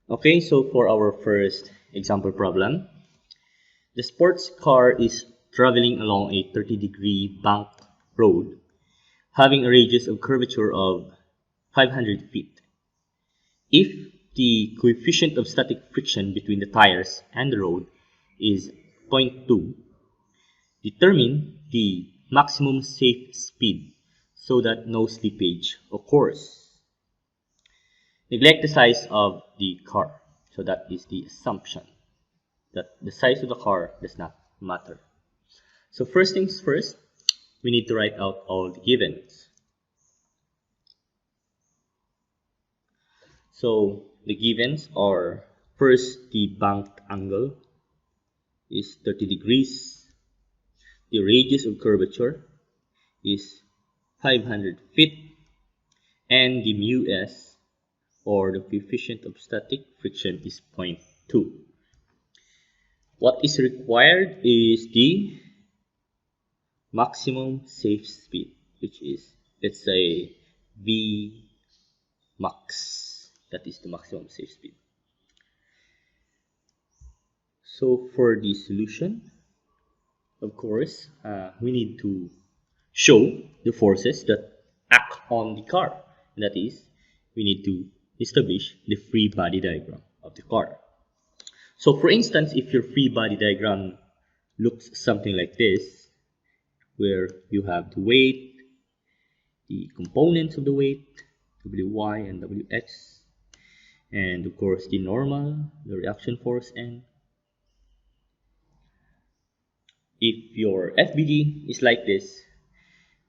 Okay, so for our first example problem, the sports car is traveling along a 30-degree banked road having a radius of curvature of 500 feet. If the coefficient of static friction between the tires and the road is zero point 0.2, determine the maximum safe speed so that no slippage occurs. Neglect the size of the car. So that is the assumption that the size of the car does not matter. So first things first, we need to write out all the givens. So the givens are, first, the banked angle is 30 degrees. The radius of curvature is 500 feet. And the mu s, or the coefficient of static friction, is 0.2. What is required is the maximum safe speed, which is, let's say, V max. That is the maximum safe speed. So for the solution, of course, we need to show the forces that act on the car. And that is, we need to establish the free body diagram of the car. So for instance, if your free body diagram looks something like this, where you have the weight, the components of the weight, Wy and Wx, and of course the normal, the reaction force N. If your FBD is like this,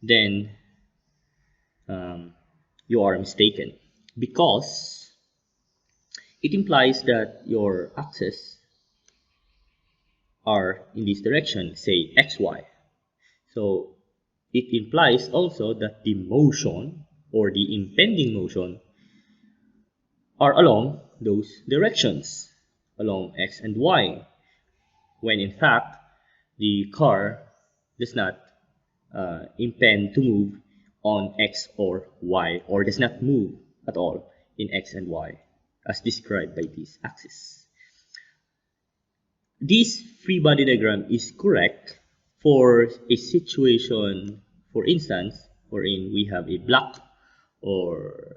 then you are mistaken, because it implies that your axes are in this direction, say xy. So it implies also that the motion or the impending motion are along those directions, along x and y, when in fact the car does not impend to move on x or y, or does not move at all in x and y as described by this axis. This free body diagram is correct for a situation, for instance, wherein we have a block or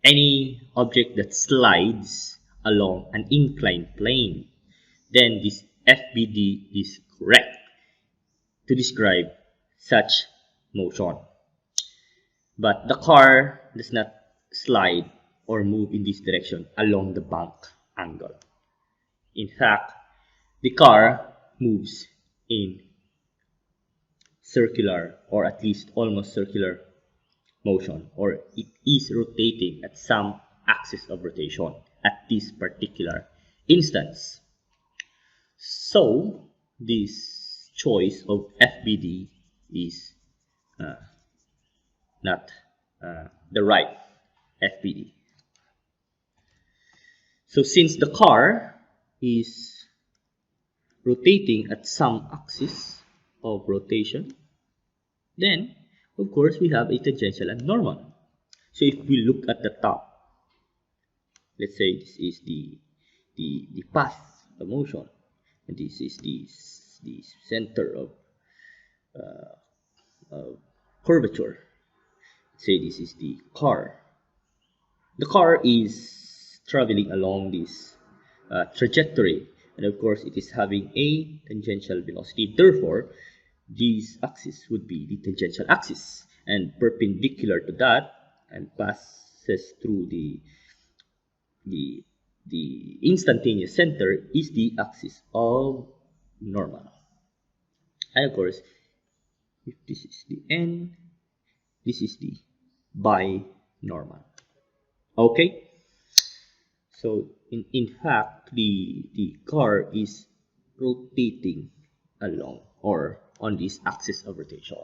any object that slides along an inclined plane. Then this FBD is correct to describe such motion. But the car does not slide or move in this direction along the bank angle. In fact, the car moves in circular, or at least almost circular motion, or it is rotating at some axis of rotation at this particular instance. So this choice of FBD is not the right FBD. So since the car is rotating at some axis of rotation, then of course we have a tangential and normal. So if we look at the top, let's say this is the path of motion, and this is the center of curvature. Let's say this is the car. The car is traveling along this trajectory, and of course it is having a tangential velocity. Therefore, this axis would be the tangential axis, and perpendicular to that and passes through the instantaneous center is the axis of normal. And of course, if this is the N, this is the binormal. Okay, so in fact the car is rotating along or on this axis of rotation.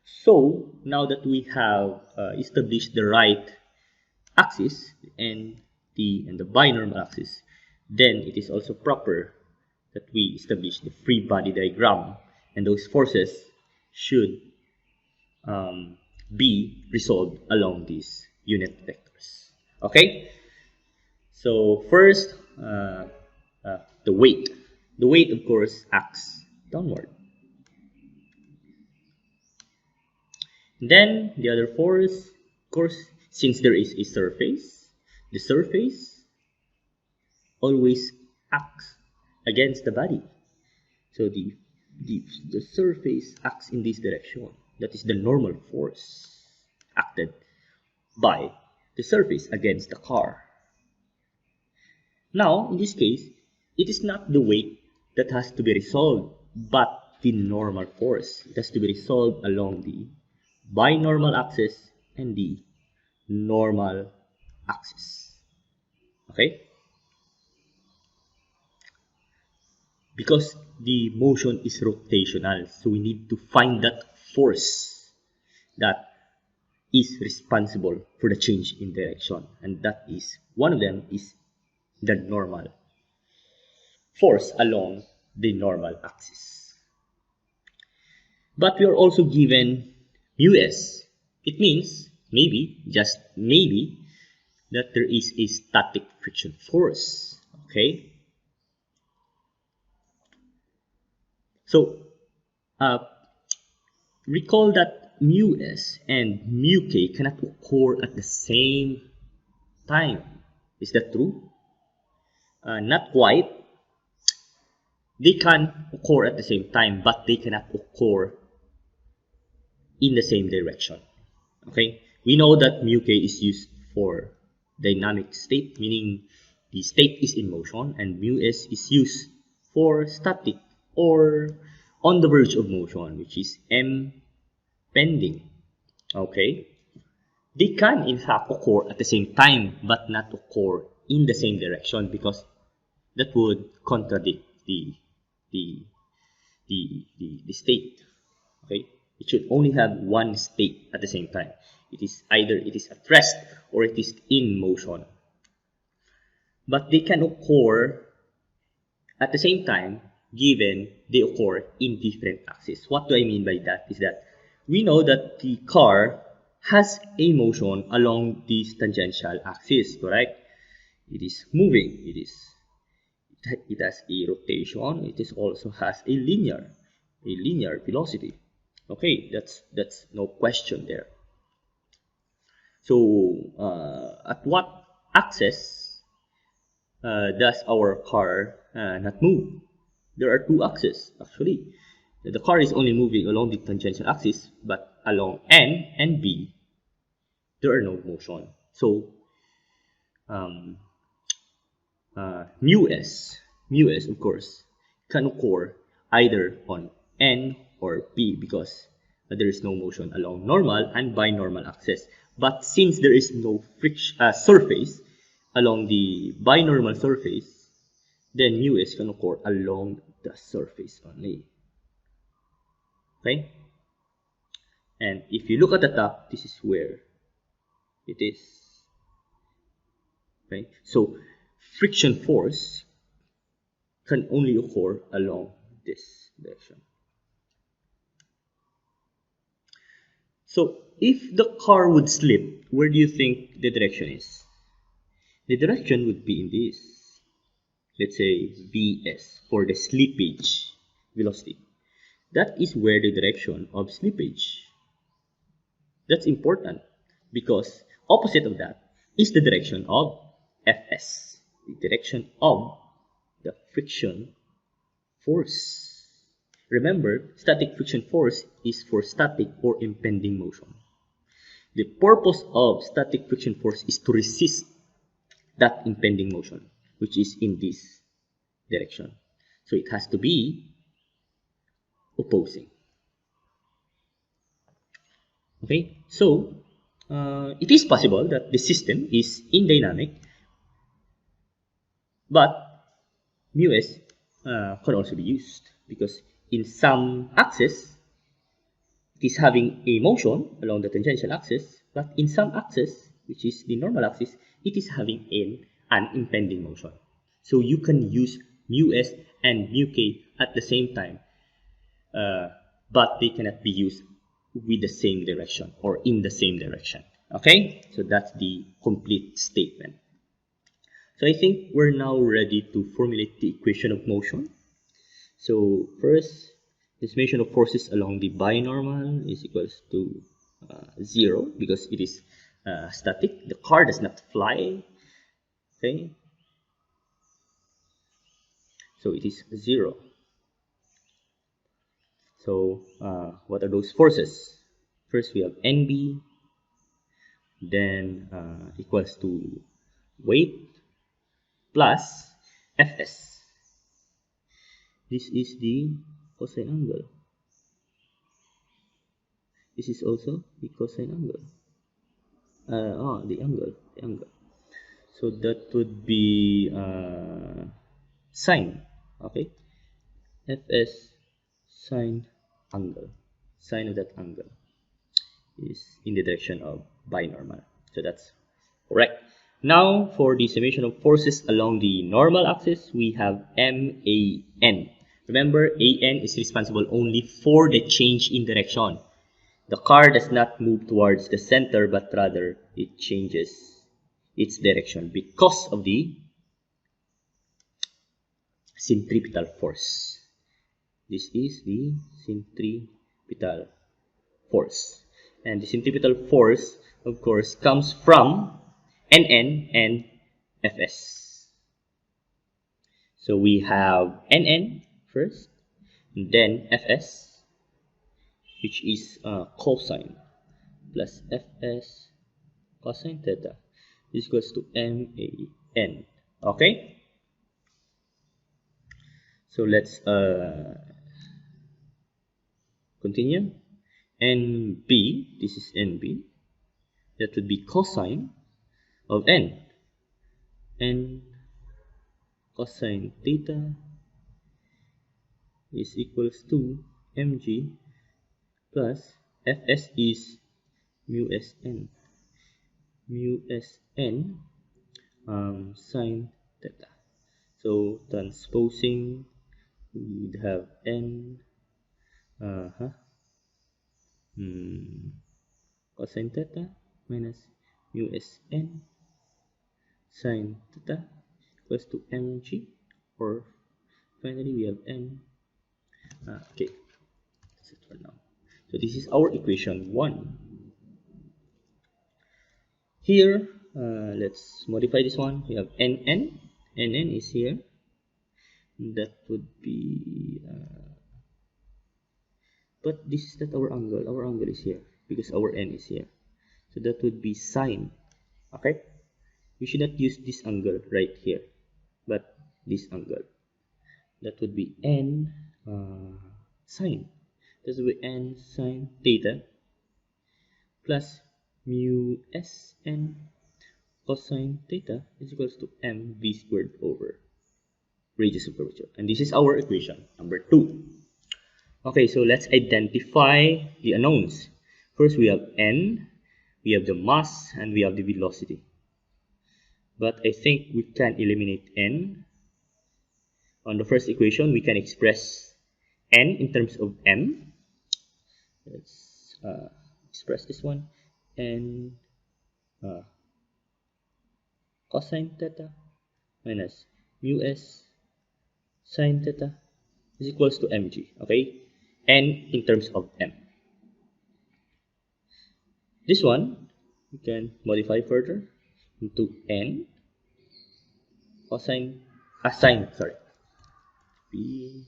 So now that we have established the right axis and the binormal axis, then it is also proper that we establish the free body diagram, and those forces should be resolved along these unit vectors. Okay, So first, the weight. The weight, of course, acts downward. Then the other force, of course, since there is a surface, the surface always acts against the body. So the surface acts in this direction. That is the normal force acted by the surface against the car. Now, in this case, it is not the weight that has to be resolved, but the normal force. It has to be resolved along the binormal axis and the normal axis. Okay? Because the motion is rotational, so we need to find that force that is responsible for the change in direction, and that is one of them is the normal force along the normal axis. But we are also given µs. It means maybe, just maybe, that there is a static friction force. Okay? So, recall that µs and µk cannot occur at the same time. Is that true? Not quite. They can occur at the same time, but they cannot occur in the same direction. Okay? We know that µk is used for dynamic state, meaning the state is in motion, and µs is used for static or on the verge of motion, which is m pending. Okay? They can in fact occur at the same time, but not occur in the same direction, because that would contradict the state. Okay, it should only have one state at the same time. It is either it is at rest or it is in motion. But they can occur at the same time given they occur in different axes. What do I mean by that is that we know that the car has a motion along this tangential axis, correct? It is moving, it has a rotation, it is also has a linear velocity. Okay, that's no question there. So at what axis does our car not move? There are two axes actually. The car is only moving along the tangential axis, but along N and B there are no motion. So µs of course can occur either on N or P, because there is no motion along normal and binormal axis. But since there is no surface along the binormal surface, then µs can occur along the surface only. Okay? And if you look at the top, this is where it is. Okay? So friction force can only occur along this direction. So if the car would slip, where do you think the direction is? The direction would be in this. Let's say Vs for the slippage velocity. That is where the direction of slippage. That's important because opposite of that is the direction of Fs, the direction of the friction force. Remember, static friction force is for static or impending motion. The purpose of static friction force is to resist that impending motion, which is in this direction. So it has to be opposing. Okay, so it is possible that the system is in dynamic, but µs can also be used because in some axis it is having a motion along the tangential axis, but in some axis, which is the normal axis, it is having an impending motion. So you can use µs and µk at the same time, but they cannot be used with the same direction or in the same direction. Okay, so that's the complete statement. So I think we're now ready to formulate the equation of motion. So first, the summation of forces along the binormal is equals to 0 because it is static. The car does not fly. Okay, so it is 0. So what are those forces? First, we have NB, then equals to weight plus Fs. This is the cosine angle. This is also the cosine angle. The angle. So that would be sine. Okay, Fs sine angle. Sine of that angle is in the direction of binormal. So that's correct. Now for the summation of forces along the normal axis, we have MAN. Remember, AN is responsible only for the change in direction. The car does not move towards the center, but rather it changes its direction because of the centripetal force. This is the centripetal force. And the centripetal force, of course, comes from NN and Fs. So we have NN first, and then Fs, which is cosine, plus Fs cosine theta is equals to MAN. Okay? So let's continue. NB, this is NB. That would be cosine of N. N cosine theta is equals to mg plus Fs is mu Sn. Mu Sn sine theta. So transposing, we would have N cosine theta minus mu Sn sine theta equals to mg, or finally we have N. Okay, that's it for now. So this is our equation 1. Here, let's modify this one. We have NN. NN is here. That would be, but this is not our angle. Our angle is here because our N is here. So that would be sine. Okay? We should not use this angle right here, but this angle. That would be N sine. That would be N sine theta plus mu Sn cosine theta is equals to mv squared over radius of curvature. And this is our equation number 2. Okay, so let's identify the unknowns. First, we have N, we have the mass, and we have the velocity. But I think we can eliminate N. On the first equation, we can express N in terms of M. Let's express this one. N cosine theta minus mu s sine theta is equals to mg. Okay, N in terms of M. This one we can modify further into N cosine sine, sorry, b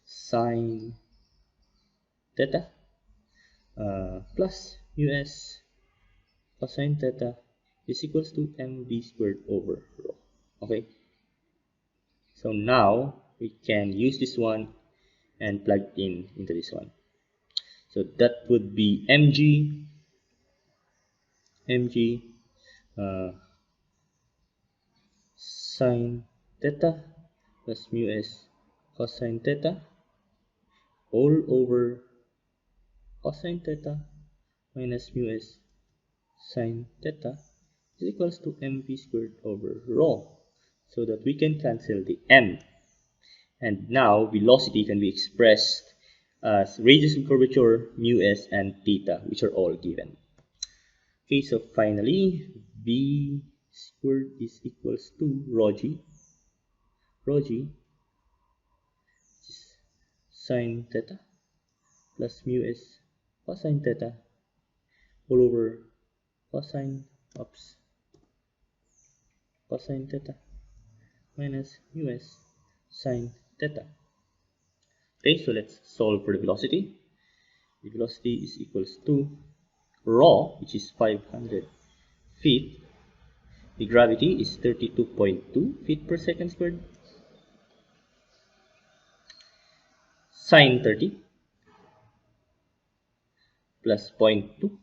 sine theta plus mu s cosine theta is equals to mv squared over rho. Okay, so now we can use this one and plug into this one. So that would be mg sine theta plus mu s cosine theta all over cosine theta minus mu s sine theta is equals to mv squared over rho, so that we can cancel the m. And now velocity can be expressed as radius of curvature, mu s, and theta, which are all given. Okay, so finally, b squared is equals to rho g is sine theta plus mu s cosine theta all over cosine theta minus mu s sine theta. Okay, so let's solve for the velocity. The velocity is equals to rho, which is 500 feet. The gravity is 32.2 feet per second squared. Sine 30 plus 0.2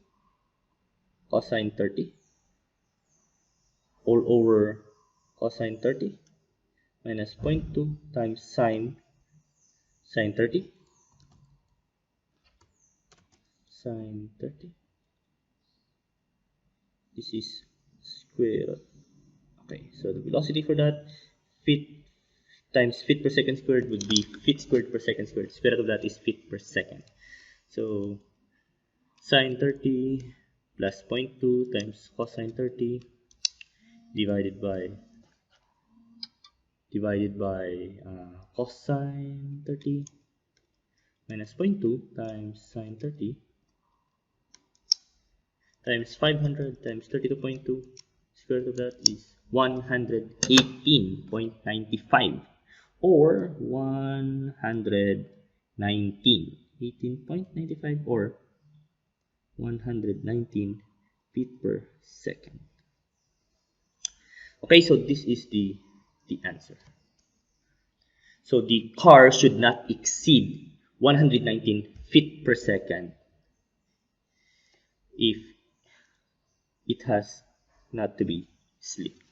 cosine 30 all over cosine 30 minus 0.2 times sine 30 sine 30. This is square root. Okay, so the velocity for that, feet times feet per second squared would be feet squared per second squared. Square root of that is feet per second. So sine 30 plus 0.2 times cosine 30 divided by cosine 30 minus 0.2 times sine 30 times 500 times 32.2. Square root of that is 118.95 or 18.95 or 119 feet per second. Okay, so this is the answer. So the car should not exceed 119 feet per second if it has not to be slipped.